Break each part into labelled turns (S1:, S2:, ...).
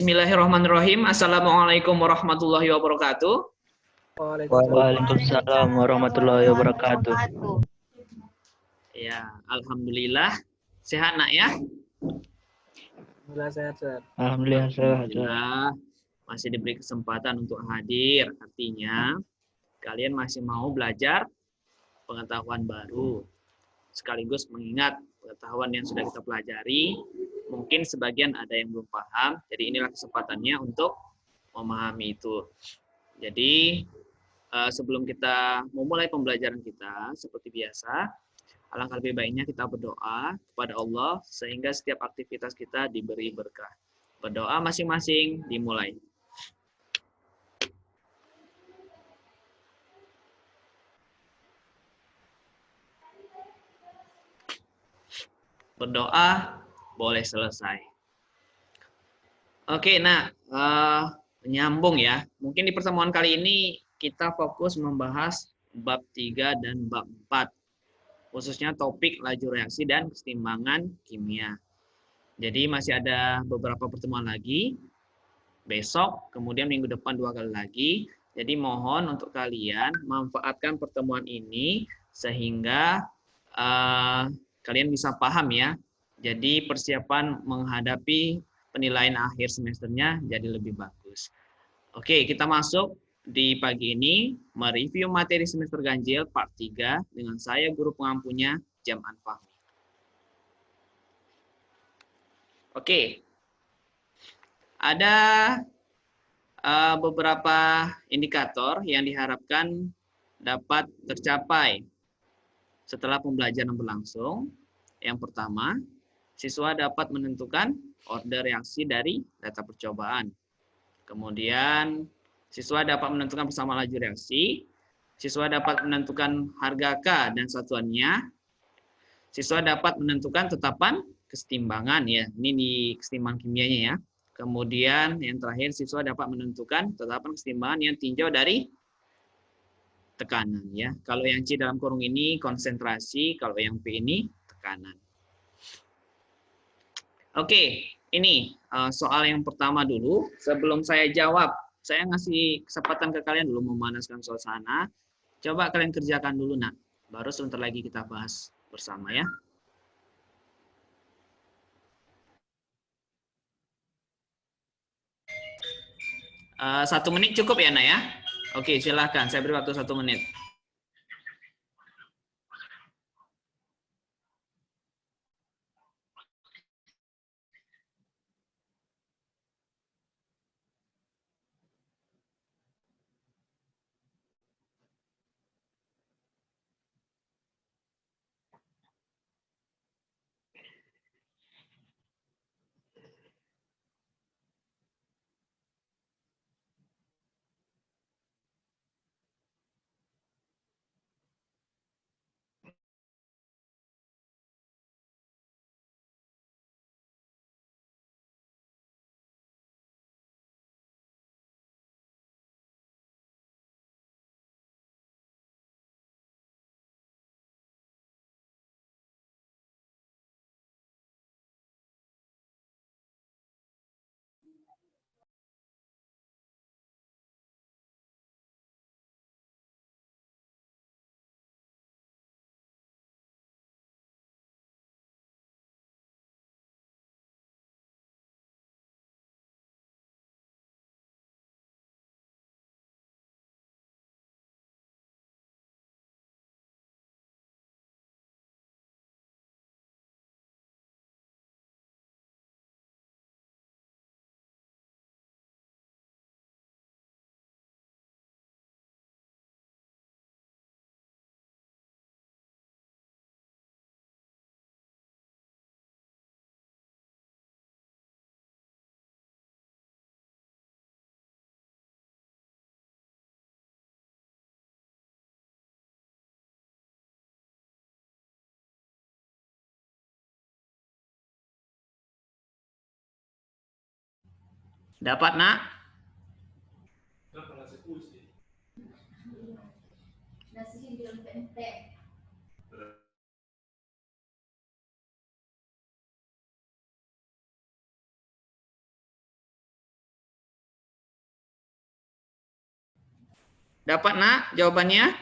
S1: Bismillahirrahmanirrahim. Assalamualaikum warahmatullahi wabarakatuh.
S2: Waalaikumsalam warahmatullahi wabarakatuh.
S1: Ya, alhamdulillah. Sehat nak ya?
S3: Alhamdulillah sehat.
S2: Alhamdulillah sehat.
S1: Alhamdulillah. Masih diberi kesempatan untuk hadir. Artinya kalian masih mau belajar pengetahuan baru. Sekaligus mengingat pengetahuan yang sudah kita pelajari. Mungkin sebagian ada yang belum paham. Jadi inilah kesempatannya untuk memahami itu. Jadi sebelum kita memulai pembelajaran kita, seperti biasa, alangkah lebih baiknya kita berdoa kepada Allah sehingga setiap aktivitas kita diberi berkah. Berdoa masing-masing dimulai. Berdoa boleh selesai. Oke, nah menyambung ya. Mungkin di pertemuan kali ini kita fokus membahas bab 3 dan bab 4. Khususnya topik laju reaksi dan keseimbangan kimia. Jadi masih ada beberapa pertemuan lagi. Besok, kemudian minggu depan 2 kali lagi. Jadi mohon untuk kalian manfaatkan pertemuan ini sehingga kalian bisa paham ya. Jadi persiapan menghadapi penilaian akhir semesternya jadi lebih bagus. Oke, kita masuk di pagi ini mereview materi semester ganjil part 3 dengan saya guru pengampunya Jam'an Fahmi. Oke. Ada beberapa indikator yang diharapkan dapat tercapai setelah pembelajaran berlangsung. Yang pertama, siswa dapat menentukan order reaksi dari data percobaan. Kemudian, siswa dapat menentukan persamaan laju reaksi. Siswa dapat menentukan harga K dan satuannya. Siswa dapat menentukan tetapan kesetimbangan ya. Ini di kesetimbangan kimianya ya. Kemudian yang terakhir siswa dapat menentukan tetapan kesetimbangan yang tinjau dari tekanan ya. Kalau yang C dalam kurung ini konsentrasi, kalau yang P ini tekanan. Oke, ini soal yang pertama dulu. Sebelum saya jawab, saya ngasih kesempatan ke kalian dulu memanaskan suasana. Coba kalian kerjakan dulu nak. Baru sebentar lagi kita bahas bersama ya. Satu menit cukup ya nak ya? Oke, silahkan. Saya beri waktu 1 menit. Dapat nak? Dapat nak jawabannya?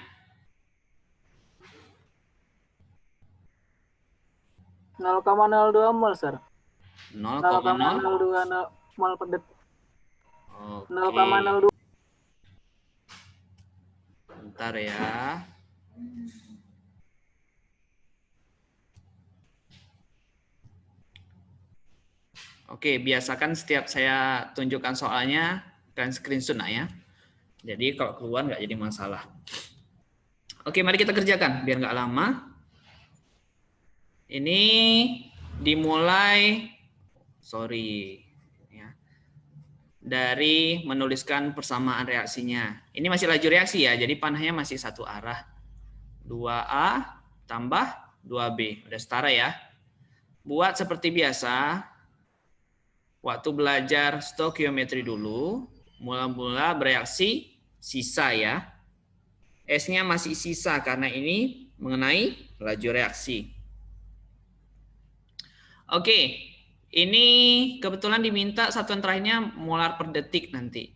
S3: 0,02 mol, Sir.
S1: 0,0.
S3: 0,02 mol per detik.
S1: Oke.
S3: 0,02.
S1: Bentar ya. Oke, biasakan setiap saya tunjukkan soalnya, kalian screenshot nak ya. Jadi kalau keluar nggak jadi masalah. Oke, mari kita kerjakan biar nggak lama. Ini dimulai, ya, dari menuliskan persamaan reaksinya. Ini masih laju reaksi ya, jadi panahnya masih satu arah. 2A tambah 2B. Udah setara ya. Buat seperti biasa, waktu belajar stokiometri dulu, mula-mula bereaksi sisa ya. S-nya masih sisa karena ini mengenai laju reaksi. Oke, ini kebetulan diminta satuan terakhirnya molar per detik nanti.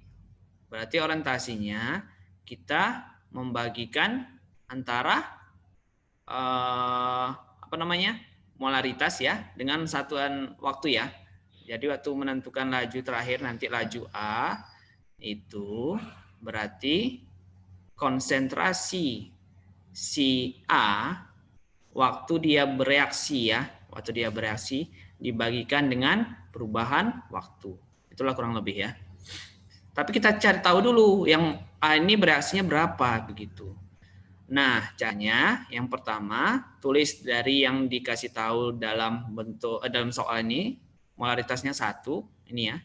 S1: Berarti orientasinya kita membagikan antara molaritas ya dengan satuan waktu ya. Jadi waktu menentukan laju terakhir nanti laju A itu berarti konsentrasi si A waktu dia bereaksi ya, waktu dia bereaksi dibagikan dengan perubahan waktu. Itulah kurang lebih ya. Tapi kita cari tahu dulu yang A ini bereaksinya berapa begitu. Nah, caranya yang pertama tulis dari yang dikasih tahu dalam bentuk dalam soal ini, molaritasnya 1 ini ya.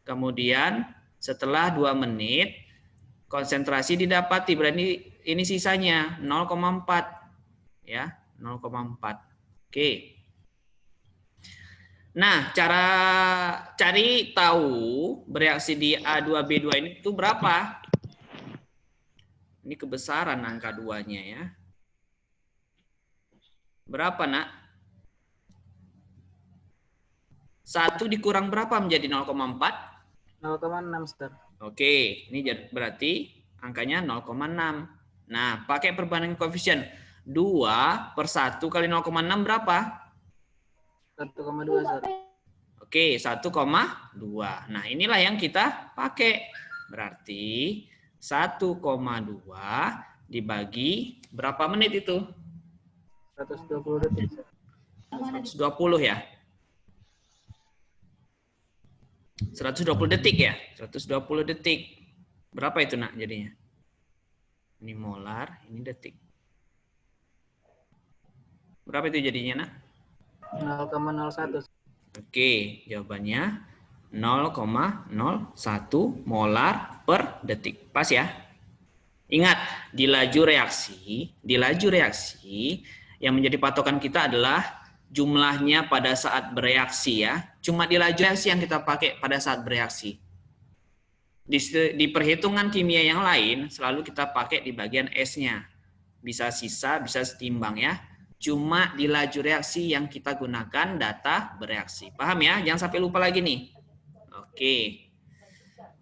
S1: Kemudian setelah 2 menit konsentrasi didapati, berarti ini sisanya 0,4 ya, 0,4. Oke. Nah, cara cari tahu bereaksi di A2B2 ini itu berapa? Ini kebesaran angka 2-nya ya. Berapa, Nak? 1 dikurang berapa menjadi 0,4?
S3: 0,6, Sir.
S1: Oke, ini berarti angkanya 0,6. Nah, pakai perbandingan koefisien. 2 per 1 kali 0,6 berapa?
S3: 1,2, Sir.
S1: Oke, 1,2. Nah, inilah yang kita pakai. Berarti 1,2 dibagi berapa menit itu?
S3: 120 detik, Sir.
S1: 120 ya? 120 detik ya? 120 detik. Berapa itu, Nak, jadinya? Ini molar, ini detik. Berapa itu jadinya, Nak?
S3: 0,01.
S1: Oke, jawabannya 0,01 molar per detik. Pas ya? Ingat, di laju reaksi yang menjadi patokan kita adalah jumlahnya pada saat bereaksi ya. Cuma di laju reaksi yang kita pakai pada saat bereaksi. Di perhitungan kimia yang lain selalu kita pakai di bagian S-nya. Bisa sisa, bisa setimbang ya. Cuma di laju reaksi yang kita gunakan data bereaksi. Paham ya? Jangan sampai lupa lagi nih. Oke.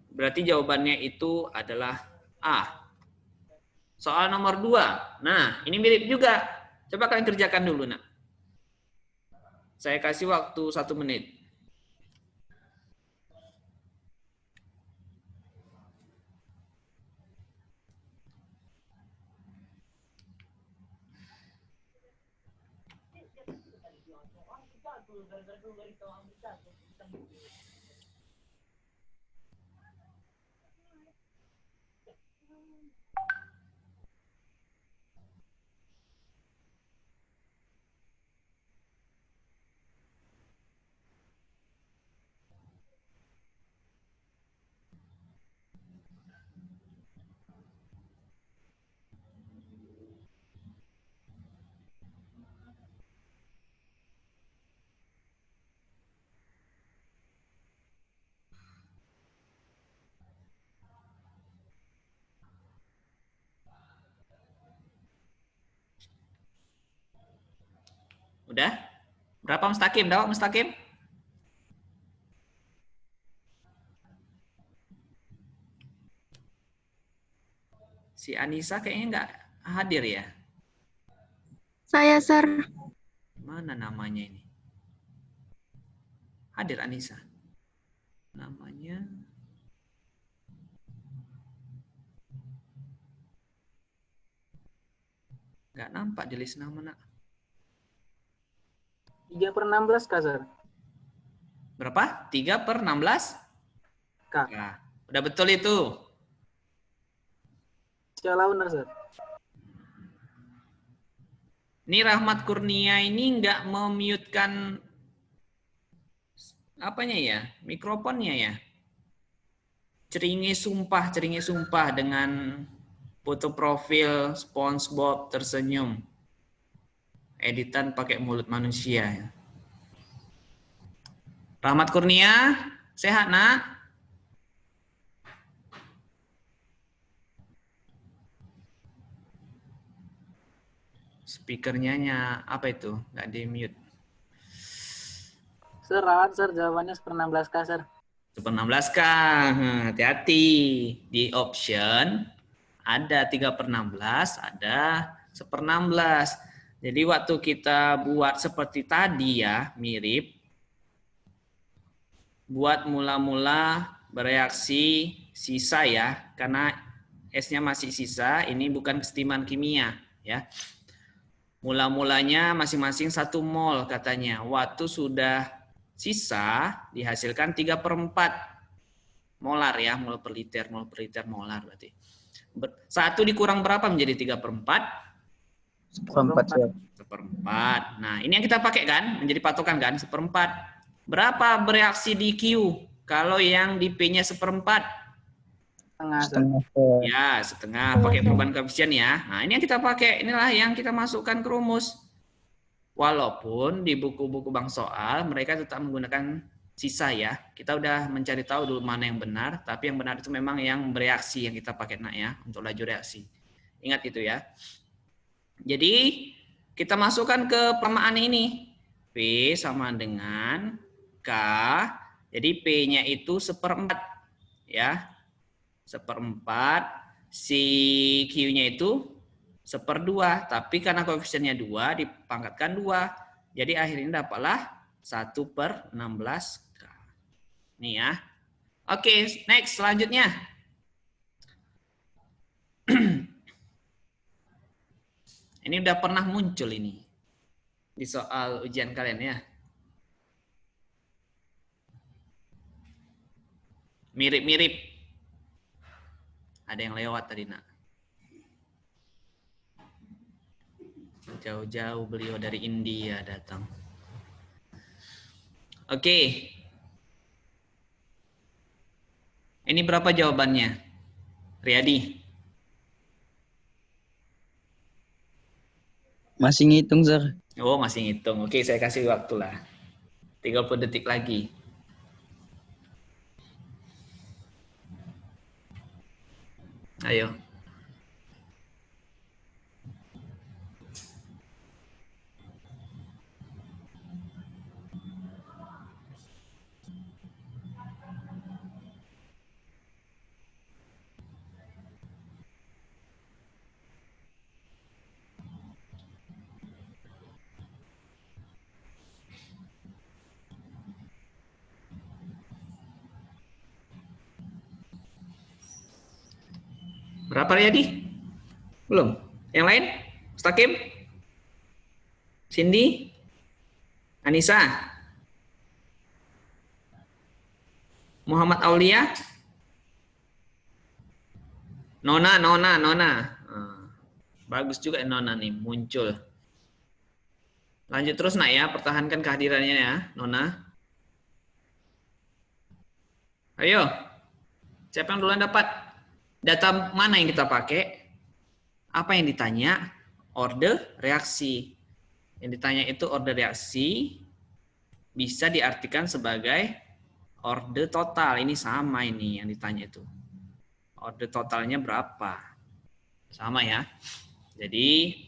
S1: Berarti jawabannya itu adalah A. Soal nomor 2. Nah, ini mirip juga. Coba kalian kerjakan dulu, Nak. Saya kasih waktu 1 menit. Udah? Berapa Mustaqim? Dapat Mustaqim? Si Anissa kayaknya nggak hadir ya.
S4: Saya, Sir.
S1: Mana namanya ini? Hadir Anissa. Namanya nggak nampak di list nama, Nak.
S3: 3/16 Kak, Sir.
S1: Berapa? 3/16?
S3: Kak.
S1: Nah, udah betul itu.
S3: Siapa benar, Sir?
S1: Ini Rahmat Kurnia ini nggak memute-kan apanya ya? Mikrofonnya ya. Ceringe sumpah dengan foto profil SpongeBob tersenyum. Editan pakai mulut manusia. Rahmat Kurnia, sehat, Nak? Speakernya apa itu? Nggak di mute.
S3: Sir, rawan, Sir. Jawabannya 1/16 Kak, Sir.
S1: 1/16 Kang, hati-hati. Di option ada 3/16, ada 1/16. Jadi waktu kita buat seperti tadi ya, mirip. Buat mula-mula bereaksi sisa ya, karena S-nya masih sisa, ini bukan kesetimbangan kimia ya. Mula-mulanya masing-masing 1 mol katanya. Waktu sudah sisa dihasilkan 3/4 molar ya, mol per liter molar berarti. 1 dikurang berapa menjadi 3/4?
S2: 1/4.
S1: 1/4. Nah, ini yang kita pakai kan, menjadi patokan kan, 1/4. Berapa bereaksi di Q? Kalau yang di P-nya 1/4?
S3: Setengah, Sir.
S1: Ya, setengah. Pakai perubahan koefisien ya. Nah, ini yang kita pakai. Inilah yang kita masukkan ke rumus. Walaupun di buku-buku bank soal, mereka tetap menggunakan sisa ya. Kita udah mencari tahu dulu mana yang benar. Tapi yang benar itu memang yang bereaksi yang kita pakai, Nak ya. Untuk laju reaksi. Ingat itu ya. Jadi, kita masukkan ke persamaan ini. P sama dengan K. Jadi, P-nya itu 1/4. Ya. 1/4, si Q-nya itu 1/2, tapi karena koefisiennya 2 dipangkatkan 2. Jadi akhirnya dapatlah 1/16 K. Nih ya. Oke, next selanjutnya. Ini udah pernah muncul ini di soal ujian kalian ya. Mirip-mirip. Ada yang lewat tadi, Nak. Jauh-jauh beliau dari India datang. Oke. Ini berapa jawabannya? Riyadi.
S2: Masih ngitung, Sir.
S1: Oh, masih ngitung. Oke, saya kasih waktu lah. 30 detik lagi. Ayo. Berapa Riyadi? Belum? Yang lain? Mustaqim? Cindy? Anissa? Muhammad Aulia? Nona. Bagus juga Nona nih, muncul. Lanjut terus, Nak ya, pertahankan kehadirannya ya, Nona. Ayo. Siapa yang duluan dapat? Data mana yang kita pakai? Apa yang ditanya? Order reaksi. Yang ditanya itu order reaksi bisa diartikan sebagai order total. Ini sama ini yang ditanya itu. Order totalnya berapa? Sama ya. Jadi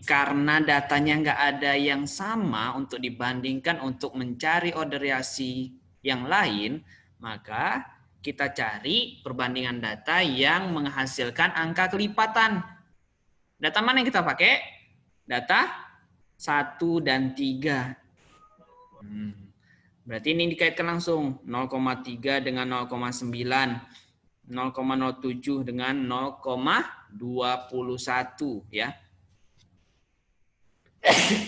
S1: karena datanya nggak ada yang sama untuk dibandingkan untuk mencari order reaksi yang lain, maka kita cari perbandingan data yang menghasilkan angka kelipatan. Data mana yang kita pakai? Data 1 dan 3. Berarti ini dikaitkan langsung. 0,3 dengan 0,9. 0,07 dengan 0,21 ya.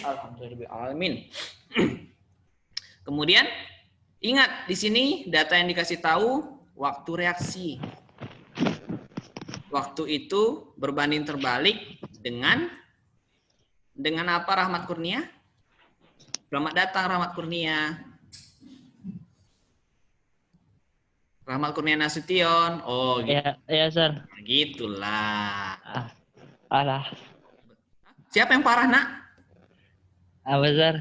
S1: Alhamdulillahirrahmanirrahim. Kemudian ingat di sini data yang dikasih tahu waktu reaksi. Waktu itu berbanding terbalik dengan apa Rahmat Kurnia? Selamat datang Rahmat Kurnia. Rahmat Kurnia Nasution. Oh, gitu.
S2: Ya, Sir.
S1: Gitulah.
S2: Alah.
S1: Siapa yang parah, Nak?
S2: Apa, Sir?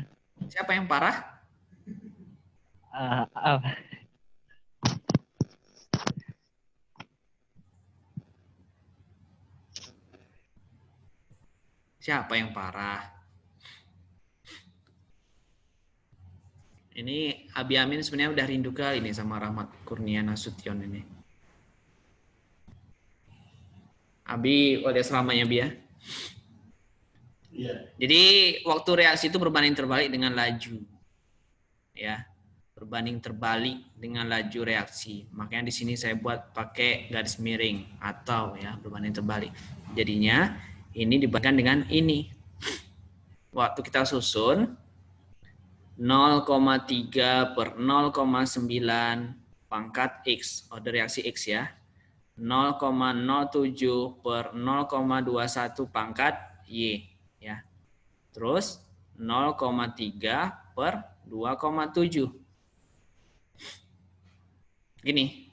S1: Siapa yang parah?
S2: Apa?
S1: Siapa yang parah? Ini Abi Amin sebenarnya udah rindu kali ini sama Rahmat Kurnia Nasution ini. Abi, udah selamanya, Bi ya? Iya. Jadi waktu reaksi itu berbanding terbalik dengan laju. Ya. Berbanding terbalik dengan laju reaksi. Makanya di sini saya buat pakai garis miring atau ya berbanding terbalik. Jadinya ini dibandingkan dengan ini. Waktu kita susun 0,3 per 0,9 pangkat X. Order reaksi X ya. 0,07 per 0,21 pangkat Y. Ya. Terus 0,3 per 2,7. Gini.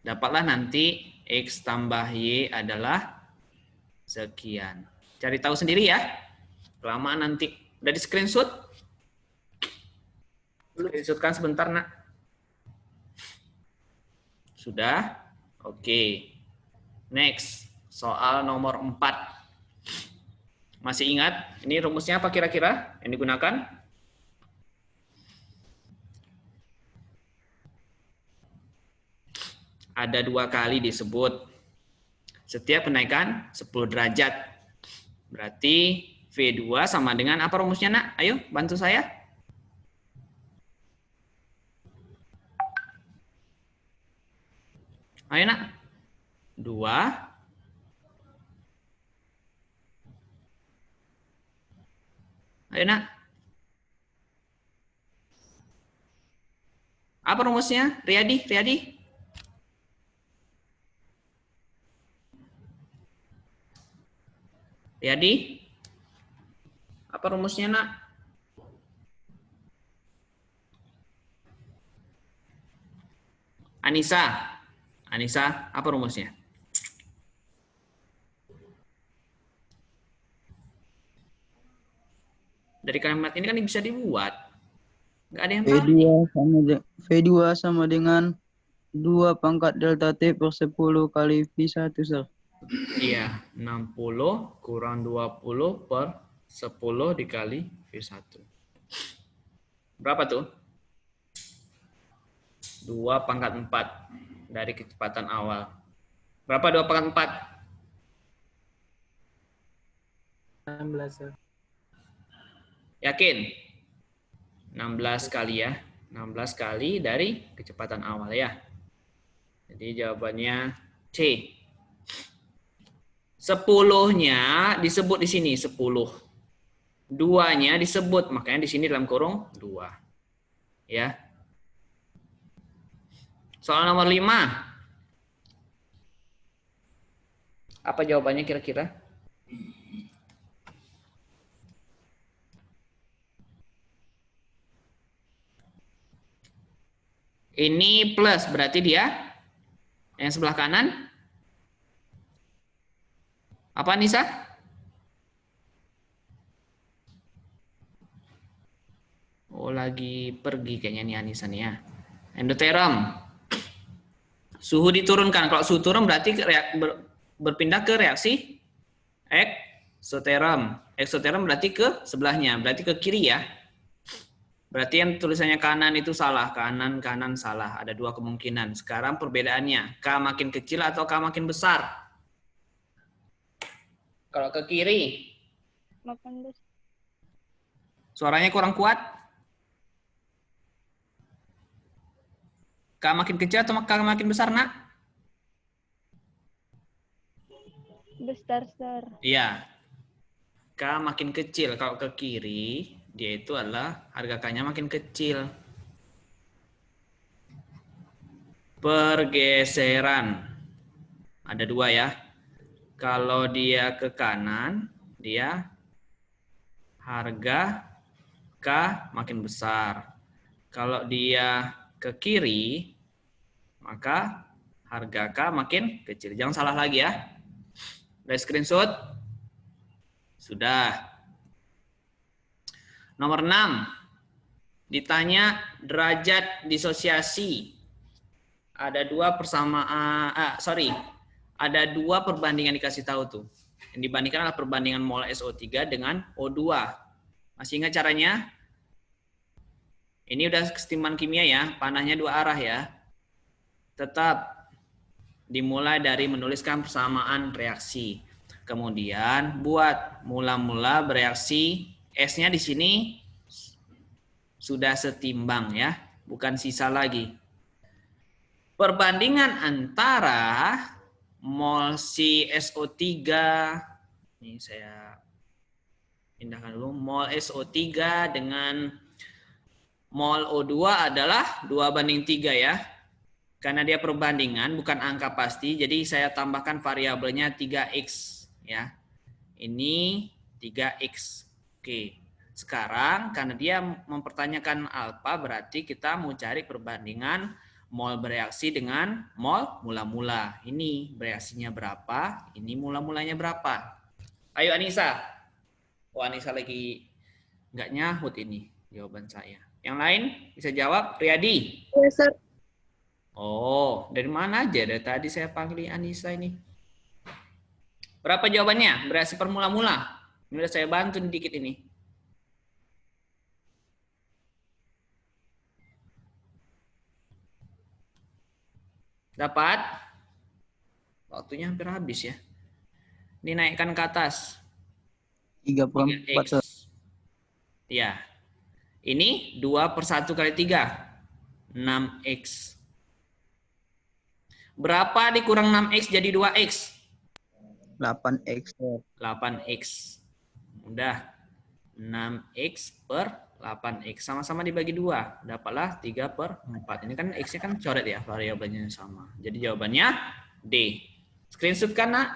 S1: Dapatlah nanti X tambah Y adalah sekian. Cari tahu sendiri ya. Kelamaan nanti. Udah di screenshot? Screenshotkan sebentar, Nak. Sudah? Oke. Next. Soal nomor 4. Masih ingat? Ini rumusnya apa kira-kira yang digunakan? Ada 2 kali disebut. Setiap kenaikan 10 derajat. Berarti V2 sama dengan apa rumusnya, Nak? Ayo, bantu saya. Ayo, Nak. 2. Ayo, Nak. Apa rumusnya? Riyadi. Riyadi. Apa rumusnya, Nak? Anissa, apa rumusnya? Dari kalimat ini kan bisa dibuat. Nggak ada yang tahu.
S2: V2 sama dengan 2 pangkat delta T per 10 kali V1, Sir.
S1: Iya, 60 kurang 20 per 10 dikali V1. Berapa tuh? 2 pangkat 4 dari kecepatan awal. Berapa 2 pangkat 4?
S3: 16, Sir.
S1: Yakin? 16 kali ya. 16 kali dari kecepatan awal ya. Jadi jawabannya C. 10-nya disebut di sini 10. 2-nya disebut, makanya di sini dalam kurung 2. Ya. Soal nomor 5. Apa jawabannya kira-kira? Ini plus, berarti dia yang sebelah kanan. Apa, Nisa? Oh, lagi pergi kayaknya nih Anissa nih ya. Endoterm. Suhu diturunkan. Kalau suhu turun berarti berpindah ke reaksi eksoterm. Eksoterm berarti ke sebelahnya, berarti ke kiri ya. Berarti yang tulisannya kanan itu salah. Kanan, kanan salah. Ada dua kemungkinan. Sekarang perbedaannya. K makin kecil atau K makin besar? Kalau ke kiri.
S4: Makan besar.
S1: Suaranya kurang kuat. K makin kecil atau K makin besar, nak?
S4: Besar, Sir.
S1: Iya. K makin kecil. Kalau ke kiri, dia itu adalah harga K-nya makin kecil. Pergeseran. Ada dua ya. Kalau dia ke kanan, dia harga K makin besar. Kalau dia ke kiri, maka harga K makin kecil. Jangan salah lagi ya. Udah screenshot? Sudah. Nomor 6. Ditanya derajat disosiasi. Ada dua persamaan, ada dua perbandingan dikasih tahu tuh. Yang dibandingkan adalah perbandingan mol SO3 dengan O2. Masih ingat caranya? Ini udah kesetimbangan kimia ya, panahnya dua arah ya. Tetap dimulai dari menuliskan persamaan reaksi. Kemudian buat mula-mula bereaksi, S-nya di sini sudah setimbang ya, bukan sisa lagi. Perbandingan antara mol CSO3, ini saya pindahkan dulu, mol SO3 dengan mol O2 adalah 2:3 ya. Karena dia perbandingan, bukan angka pasti, jadi saya tambahkan variabelnya 3x ya. Ini 3x. Oke. Sekarang karena dia mempertanyakan alfa, berarti kita mau cari perbandingan mol bereaksi dengan mol mula-mula. Ini bereaksinya berapa, ini mula-mulanya berapa. Ayo Anissa. Oh, Anissa lagi nggak nyahut ini jawaban saya. Yang lain bisa jawab, Riyadi.
S4: Ya, Sir.
S1: Oh, dari mana aja? Dari tadi saya panggil Anissa ini. Berapa jawabannya? Bereaksi per mula-mula. Ini udah saya bantu dikit ini. Dapat? Waktunya hampir habis ya. Dinaikkan ke atas.
S2: 3/4, Sir.
S1: Ya. Ini 2/1 kali 3. 6x. Berapa dikurang 6x jadi 2x?
S2: 8x, Sir.
S1: 8x. Mudah. 6x per 8x. Sama-sama dibagi 2. Dapatlah 3/4. Ini kan x-nya kan coret ya. Variabelnya sama. Jadi jawabannya D. Screenshot kan, nak?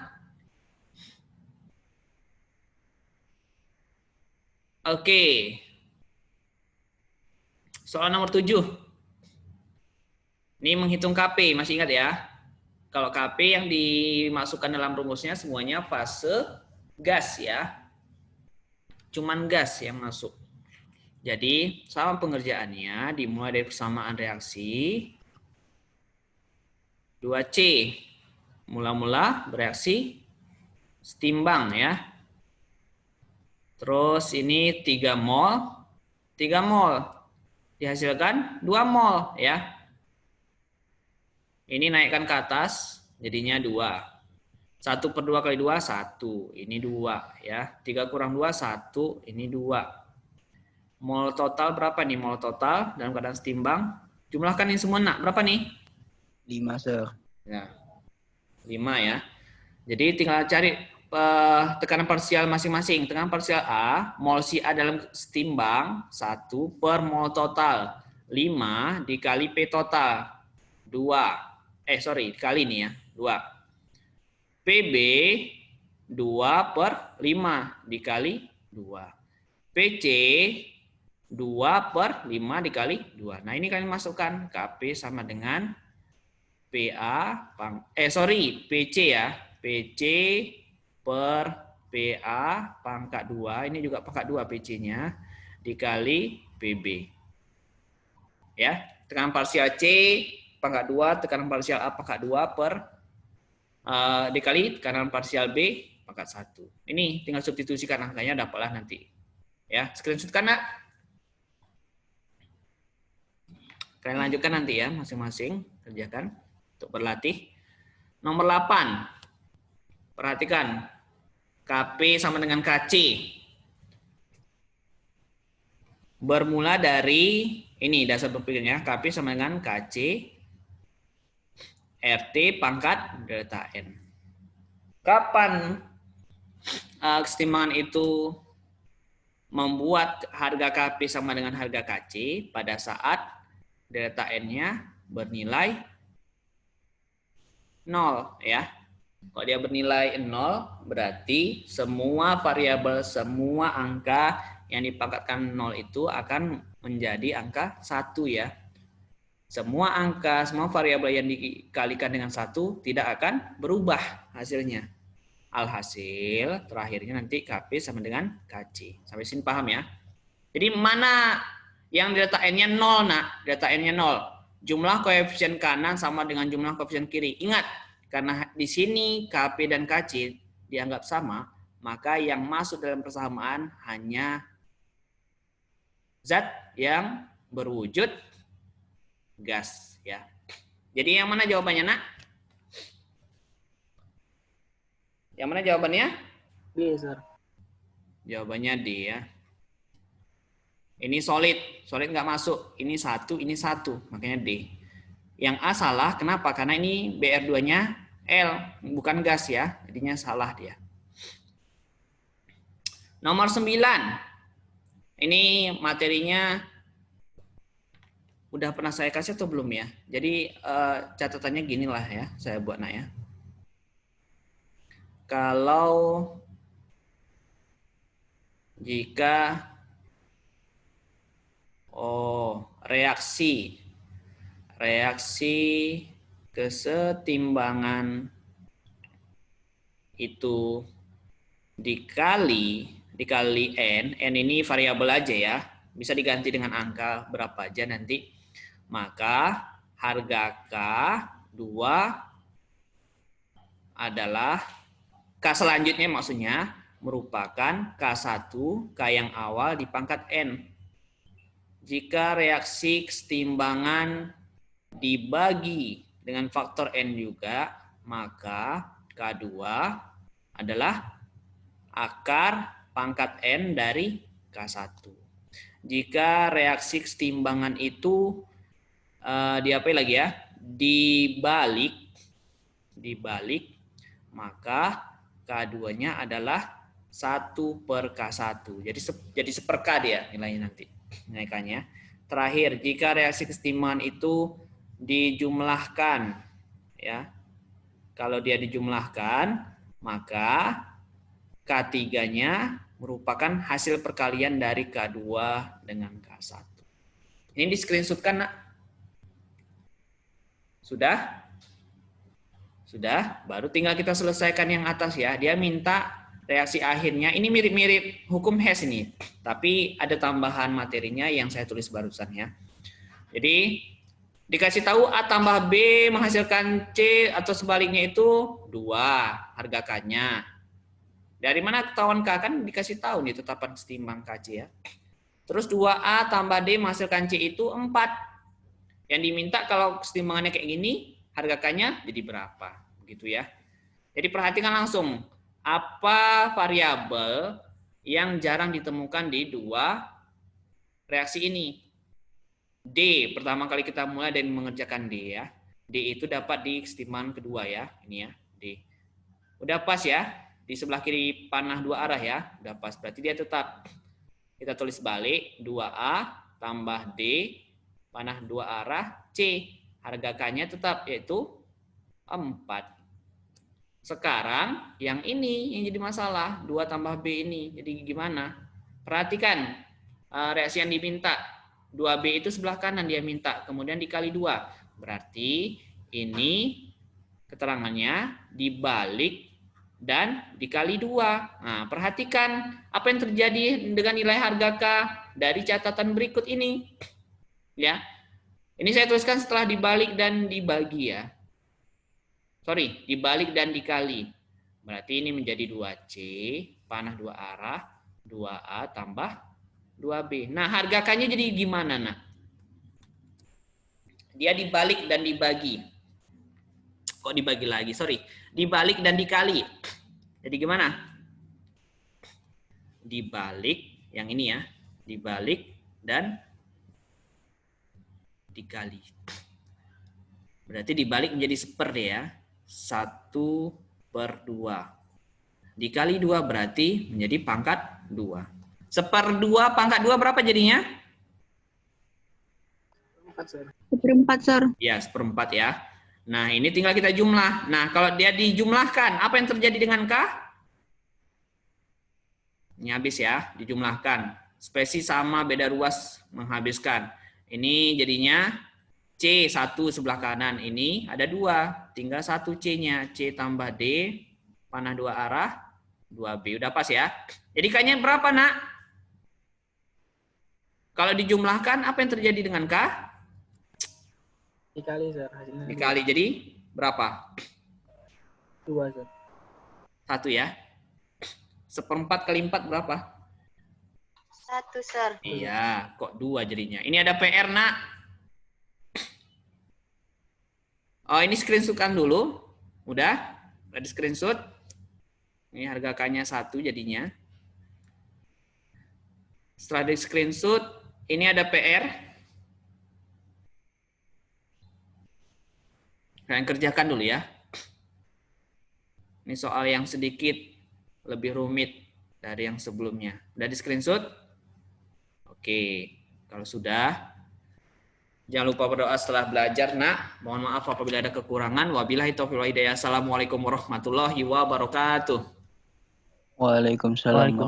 S1: Oke. Soal nomor 7. Ini menghitung KP. Masih ingat ya? Kalau KP yang dimasukkan dalam rumusnya semuanya fase gas ya. Cuman gas yang masuk. Jadi sama pengerjaannya dimulai dari persamaan reaksi 2C. Mula-mula bereaksi setimbang ya. Terus ini 3 mol. 3 mol dihasilkan 2 mol ya. Ini naikkan ke atas, jadinya 2. 1/2 kali 2, 1. Ini 2. Ya. 3 kurang 2, 1. Ini 2. Mol total berapa nih? Mol total dalam keadaan setimbang. Jumlahkan ini semua, nak. Berapa nih?
S2: 5, Sir.
S1: Ya. 5 ya. Jadi tinggal cari tekanan parsial masing-masing. Tekanan parsial A, mol si A dalam setimbang 1 per mol total. 5 dikali P total. 2. Dikali nih ya. 2. PB 2/5 dikali 2. PC 2/5 dikali 2. Nah, ini kalian masukkan. KP sama dengan PC ya. PC per PA pangkat 2. Ini juga pangkat 2 PC-nya. Dikali PB. Ya. Tekanan parsial C pangkat 2, tekanan parsial A pangkat 2 dikali tekanan parsial B pangkat 1. Ini tinggal substitusikan angkanya, dapatlah nanti. Ya, screenshot kan, nak? Kalian lanjutkan nanti ya, masing-masing kerjakan untuk berlatih. Nomor 8. Perhatikan. KP sama dengan KC. Bermula dari ini dasar berpikirnya. KP sama dengan KC. RT pangkat delta N. Kapan kesetimbangan itu membuat harga KP sama dengan harga KC? Pada saat delta N-nya bernilai 0 ya. Kalau dia bernilai 0 berarti semua variabel, semua angka yang dipangkatkan 0 itu akan menjadi angka 1 ya. Semua angka, semua variabel yang dikalikan dengan 1 tidak akan berubah hasilnya. Alhasil terakhirnya nanti KP sama dengan KC. Sampai sini paham ya? Jadi mana yang delta N-nya 0 nak? Delta N-nya 0. Jumlah koefisien kanan sama dengan jumlah koefisien kiri. Ingat, karena di sini KP dan KC dianggap sama, maka yang masuk dalam persamaan hanya zat yang berwujud gas ya. Jadi yang mana jawabannya nak? Yang mana jawabannya?
S3: D, Sir.
S1: Jawabannya D ya. Ini solid nggak masuk. Ini 1, ini 1, makanya D. Yang A salah, kenapa? Karena ini BR2-nya L, bukan gas ya. Jadinya salah dia. Nomor 9. Ini materinya udah pernah saya kasih atau belum ya? Jadi catatannya gini lah ya, saya buat nak ya. Kalau jika reaksi kesetimbangan itu dikali N ini variabel aja ya, bisa diganti dengan angka berapa aja nanti, maka harga K2 adalah K selanjutnya maksudnya merupakan K1, K yang awal dipangkat N. Jika reaksi kesetimbangan dibagi dengan faktor N juga, maka K2 adalah akar pangkat N dari K1. Jika reaksi kesetimbangan itu dibalik, maka K2-nya adalah 1/K1. Jadi 1/K dia nilainya nanti. Nilaikannya. Terakhir, jika reaksi kesetimbangan itu dijumlahkan ya. Kalau dia dijumlahkan, maka K3-nya merupakan hasil perkalian dari K2 dengan K1. Ini di-screenshot-kan, nak? Sudah? Sudah? Baru tinggal kita selesaikan yang atas ya. Dia minta reaksi akhirnya. Ini mirip-mirip hukum Hess ini. Tapi ada tambahan materinya yang saya tulis barusan ya. Jadi dikasih tahu A tambah B menghasilkan C atau sebaliknya itu 2 harga K-nya. Dari mana ketahuan K? Kan dikasih tahu nih tetapan setimbang KC ya. Terus 2A tambah D menghasilkan C itu 4. Yang diminta kalau kesetimbangannya kayak gini, harga K-nya jadi berapa? Begitu ya. Jadi perhatikan langsung. Apa variabel yang jarang ditemukan di 2 reaksi ini? D, pertama kali kita mulai dan mengerjakan D ya. D itu dapat di kesetimbangan kedua ya. Ini ya, D. Udah pas ya. Di sebelah kiri panah 2 arah ya. Udah pas. Berarti dia tetap. Kita tulis balik. 2A tambah D. Panah 2 arah C. Harga K-nya tetap yaitu 4. Sekarang yang ini yang jadi masalah. 2 tambah B ini. Jadi gimana? Perhatikan reaksi yang diminta. 2B itu sebelah kanan dia minta. Kemudian dikali 2. Berarti ini keterangannya dibalik dan dikali 2. Nah, perhatikan apa yang terjadi dengan nilai harga K dari catatan berikut ini. Ya. Ini saya tuliskan setelah dibalik dan dibagi ya. Sorry, dibalik dan dikali. Berarti ini menjadi 2C, panah 2 arah, 2A tambah 2B. Nah, harga K-nya jadi gimana, nak? Dia dibalik dan dibagi. Kok dibagi lagi? Sorry. Dibalik dan dikali. Jadi gimana? Dibalik, yang ini ya. Dibalik dan dikali. Berarti dibalik menjadi seper ya. 1/2. Dikali 2 berarti menjadi pangkat 2. 1/2 pangkat 2 berapa jadinya?
S5: 1/4, Sir.
S1: Ya, 1/4 ya. Nah, ini tinggal kita jumlah. Nah, kalau dia dijumlahkan, apa yang terjadi dengan K? Ini habis ya, dijumlahkan. Spesies sama, beda ruas menghabiskan. Ini jadinya C 1 sebelah kanan. Ini ada 2, tinggal 1 C-nya. C tambah D, panah 2 arah, 2B. Udah pas ya. Jadi K-nya berapa, Nak? Kalau dijumlahkan, apa yang terjadi dengan K?
S3: Dikali, Sir. Hasilnya
S1: Dikali, jadi berapa?
S3: 2, Sir.
S1: 1 ya. 1/4 kali 4 berapa?
S5: 1, Sir.
S1: Iya, kok 2 jadinya. Ini ada PR, Nak. Oh, ini screenshotkan dulu. Udah? Udah di screenshot. Ini harga K-nya 1 jadinya. Setelah di screenshot, ini ada PR. Kalian kerjakan dulu ya. Ini soal yang sedikit lebih rumit dari yang sebelumnya. Udah di screenshot? Oke, kalau sudah, jangan lupa berdoa setelah belajar, Nak. Mohon maaf apabila ada kekurangan. Wabillahi taufiq wal hidayah. Assalamualaikum warahmatullahi wabarakatuh.
S2: Waalaikumsalam.